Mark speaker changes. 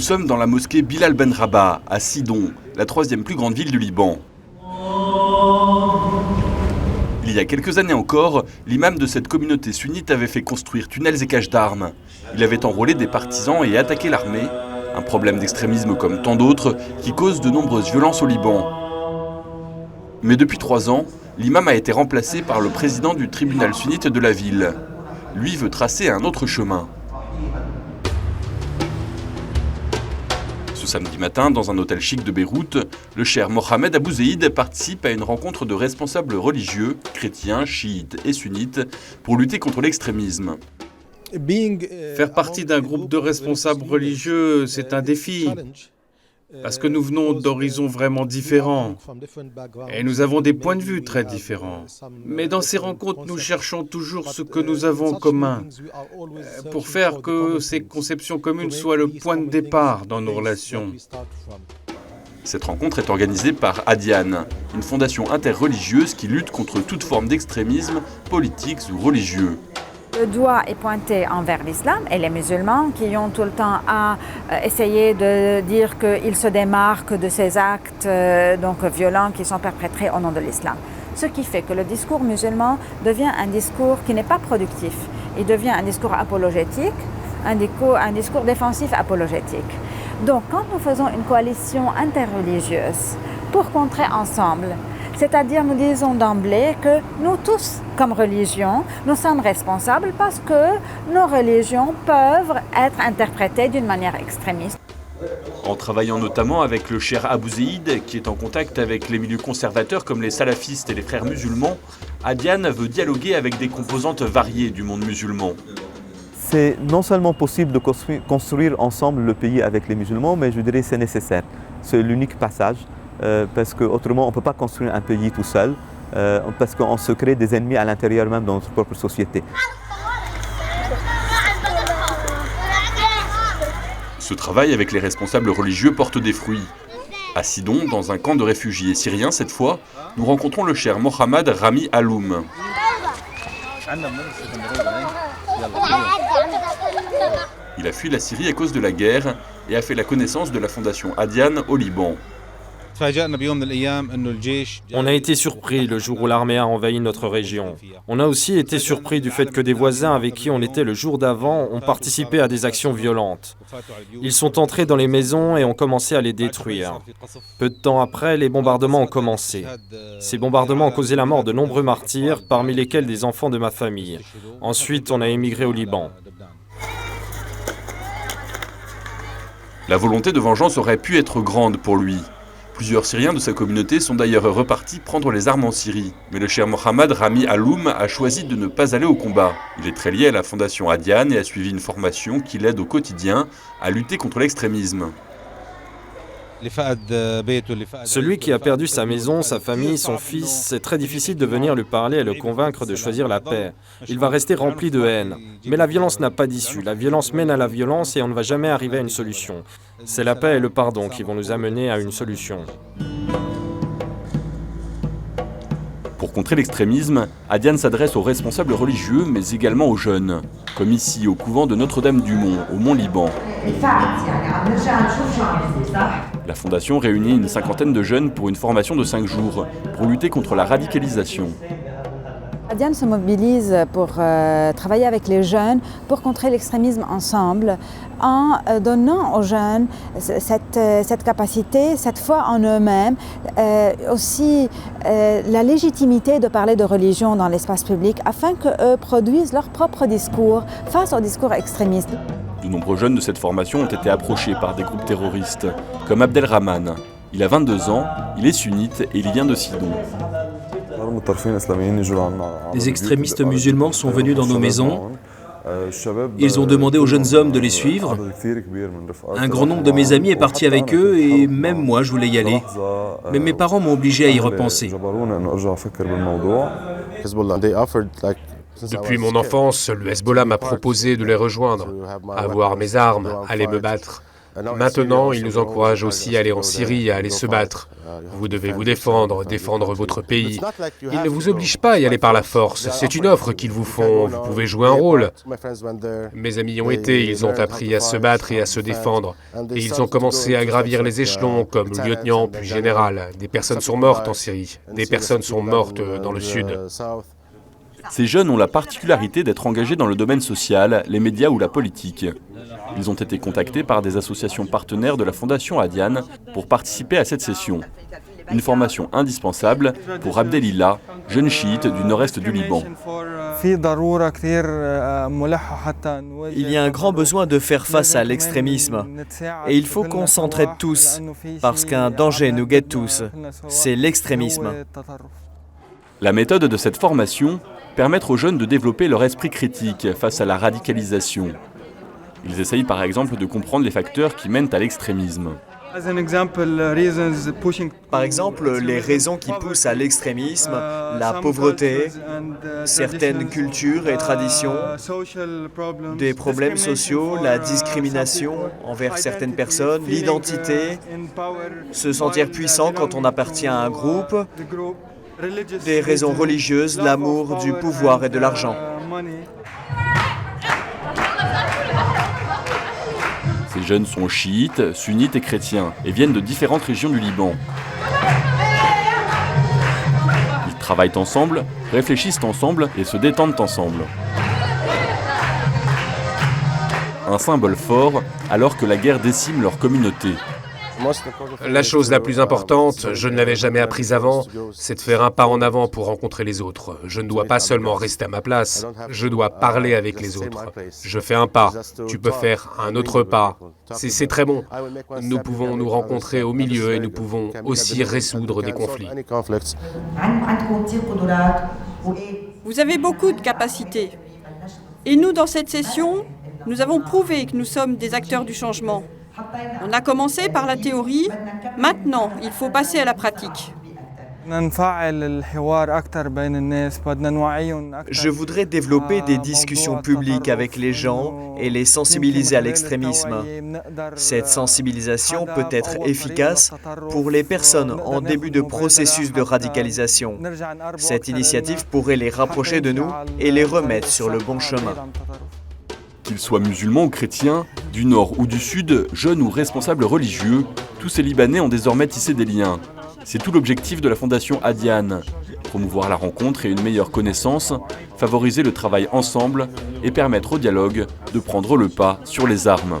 Speaker 1: Nous sommes dans la mosquée Bilal Ben Rabah, à Sidon, la troisième plus grande ville du Liban. Il y a quelques années encore, l'imam de cette communauté sunnite avait fait construire tunnels et caches d'armes. Il avait enrôlé des partisans et attaqué l'armée, un problème d'extrémisme comme tant d'autres qui cause de nombreuses violences au Liban. Mais depuis 3 ans, l'imam a été remplacé par le président du tribunal sunnite de la ville. Lui veut tracer un autre chemin. Ce samedi matin, dans un hôtel chic de Beyrouth, le cheikh Mohamed Abou Zeid participe à une rencontre de responsables religieux, chrétiens, chiites et sunnites, pour lutter contre l'extrémisme.
Speaker 2: Faire partie d'un groupe de responsables religieux, c'est un défi, parce que nous venons d'horizons vraiment différents et nous avons des points de vue très différents. Mais dans ces rencontres, nous cherchons toujours ce que nous avons en commun pour faire que ces conceptions communes soient le point de départ dans nos relations.
Speaker 1: Cette rencontre est organisée par Adiane, une fondation interreligieuse qui lutte contre toute forme d'extrémisme politique ou religieux.
Speaker 3: Le doigt est pointé envers l'islam et les musulmans qui ont tout le temps à essayer de dire qu'ils se démarquent de ces actes violents qui sont perpétrés au nom de l'islam. Ce qui fait que le discours musulman devient un discours qui n'est pas productif. Il devient un discours apologétique, un discours défensif apologétique. Donc quand nous faisons une coalition interreligieuse pour contrer ensemble, c'est-à-dire nous disons d'emblée que nous tous, comme religion, nous sommes responsables parce que nos religions peuvent être interprétées d'une manière extrémiste.
Speaker 1: En travaillant notamment avec le cheikh Abou Zeid, qui est en contact avec les milieux conservateurs comme les salafistes et les frères musulmans, Adiane veut dialoguer avec des composantes variées du monde musulman.
Speaker 4: C'est non seulement possible de construire ensemble le pays avec les musulmans, mais je dirais que c'est nécessaire. C'est l'unique passage. Parce qu'autrement, on ne peut pas construire un pays tout seul, parce qu'on se crée des ennemis à l'intérieur même de notre propre société.
Speaker 1: Ce travail avec les responsables religieux porte des fruits. À Sidon, dans un camp de réfugiés syriens cette fois, nous rencontrons le cheikh Mohamed Rami Aloum. Il a fui la Syrie à cause de la guerre et a fait la connaissance de la fondation Adiane au Liban.
Speaker 5: On a été surpris le jour où l'armée a envahi notre région. On a aussi été surpris du fait que des voisins avec qui on était le jour d'avant ont participé à des actions violentes. Ils sont entrés dans les maisons et ont commencé à les détruire. Peu de temps après, les bombardements ont commencé. Ces bombardements ont causé la mort de nombreux martyrs, parmi lesquels des enfants de ma famille. Ensuite, on a émigré au Liban.
Speaker 1: La volonté de vengeance aurait pu être grande pour lui. Plusieurs Syriens de sa communauté sont d'ailleurs repartis prendre les armes en Syrie. Mais le cheikh Mohamed Rami Aloum a choisi de ne pas aller au combat. Il est très lié à la fondation Adiane et a suivi une formation qui l'aide au quotidien à lutter contre l'extrémisme.
Speaker 5: Celui qui a perdu sa maison, sa famille, son fils, c'est très difficile de venir lui parler et le convaincre de choisir la paix. Il va rester rempli de haine. Mais la violence n'a pas d'issue. La violence mène à la violence et on ne va jamais arriver à une solution. C'est la paix et le pardon qui vont nous amener à une solution.
Speaker 1: Pour contrer l'extrémisme, Adiane s'adresse aux responsables religieux, mais également aux jeunes, comme ici au couvent de Notre-Dame-du-Mont, au Mont-Liban. La fondation réunit une cinquantaine de jeunes pour une formation de 5 jours, pour lutter contre la radicalisation.
Speaker 3: Adiane se mobilise pour travailler avec les jeunes, pour contrer l'extrémisme ensemble, en donnant aux jeunes cette capacité, cette foi en eux-mêmes, aussi la légitimité de parler de religion dans l'espace public, afin qu'eux produisent leur propre discours face au discours extrémiste.
Speaker 1: De nombreux jeunes de cette formation ont été approchés par des groupes terroristes, comme Abdelrahman. Il a 22 ans, il est sunnite et il vient de Sidon.
Speaker 6: Des extrémistes musulmans sont venus dans nos maisons. Ils ont demandé aux jeunes hommes de les suivre. Un grand nombre de mes amis est parti avec eux et même moi je voulais y aller. Mais mes parents m'ont obligé à y repenser.
Speaker 7: Depuis mon enfance, le Hezbollah m'a proposé de les rejoindre, avoir mes armes, aller me battre. Maintenant, ils nous encouragent aussi à aller en Syrie, à aller se battre. Vous devez vous défendre, défendre votre pays. Ils ne vous obligent pas à y aller par la force. C'est une offre qu'ils vous font. Vous pouvez jouer un rôle. Mes amis y ont été, ils ont appris à se battre et à se défendre. Et ils ont commencé à gravir les échelons comme lieutenant puis général. Des personnes sont mortes en Syrie. Des personnes sont mortes dans le sud.
Speaker 1: Ces jeunes ont la particularité d'être engagés dans le domaine social, les médias ou la politique. Ils ont été contactés par des associations partenaires de la Fondation Adiane pour participer à cette session. Une formation indispensable pour Abdelillah, jeune chiite du nord-est du Liban.
Speaker 8: Il y a un grand besoin de faire face à l'extrémisme. Et il faut qu'on s'entraide tous, parce qu'un danger nous guette tous. C'est l'extrémisme.
Speaker 1: La méthode de cette formation, permettre aux jeunes de développer leur esprit critique face à la radicalisation. Ils essayent par exemple de comprendre les facteurs qui mènent à l'extrémisme.
Speaker 8: Par exemple, les raisons qui poussent à l'extrémisme, la pauvreté, certaines cultures et traditions, des problèmes sociaux, la discrimination envers certaines personnes, l'identité, se sentir puissant quand on appartient à un groupe, des raisons religieuses, l'amour du pouvoir et de l'argent.
Speaker 1: Ces jeunes sont chiites, sunnites et chrétiens et viennent de différentes régions du Liban. Ils travaillent ensemble, réfléchissent ensemble et se détendent ensemble. Un symbole fort alors que la guerre décime leur communauté.
Speaker 7: La chose la plus importante, je ne l'avais jamais apprise avant, c'est de faire un pas en avant pour rencontrer les autres. Je ne dois pas seulement rester à ma place, je dois parler avec les autres. Je fais un pas, tu peux faire un autre pas. C'est très bon. Nous pouvons nous rencontrer au milieu et nous pouvons aussi résoudre des conflits.
Speaker 9: Vous avez beaucoup de capacités. Et nous, dans cette session, nous avons prouvé que nous sommes des acteurs du changement. On a commencé par la théorie, maintenant il faut passer à la pratique.
Speaker 8: Je voudrais développer des discussions publiques avec les gens et les sensibiliser à l'extrémisme. Cette sensibilisation peut être efficace pour les personnes en début de processus de radicalisation. Cette initiative pourrait les rapprocher de nous et les remettre sur le bon chemin.
Speaker 1: Qu'ils soient musulmans ou chrétiens, du nord ou du sud, jeunes ou responsables religieux, tous ces Libanais ont désormais tissé des liens. C'est tout l'objectif de la Fondation Adiane. Promouvoir la rencontre et une meilleure connaissance, favoriser le travail ensemble et permettre au dialogue de prendre le pas sur les armes.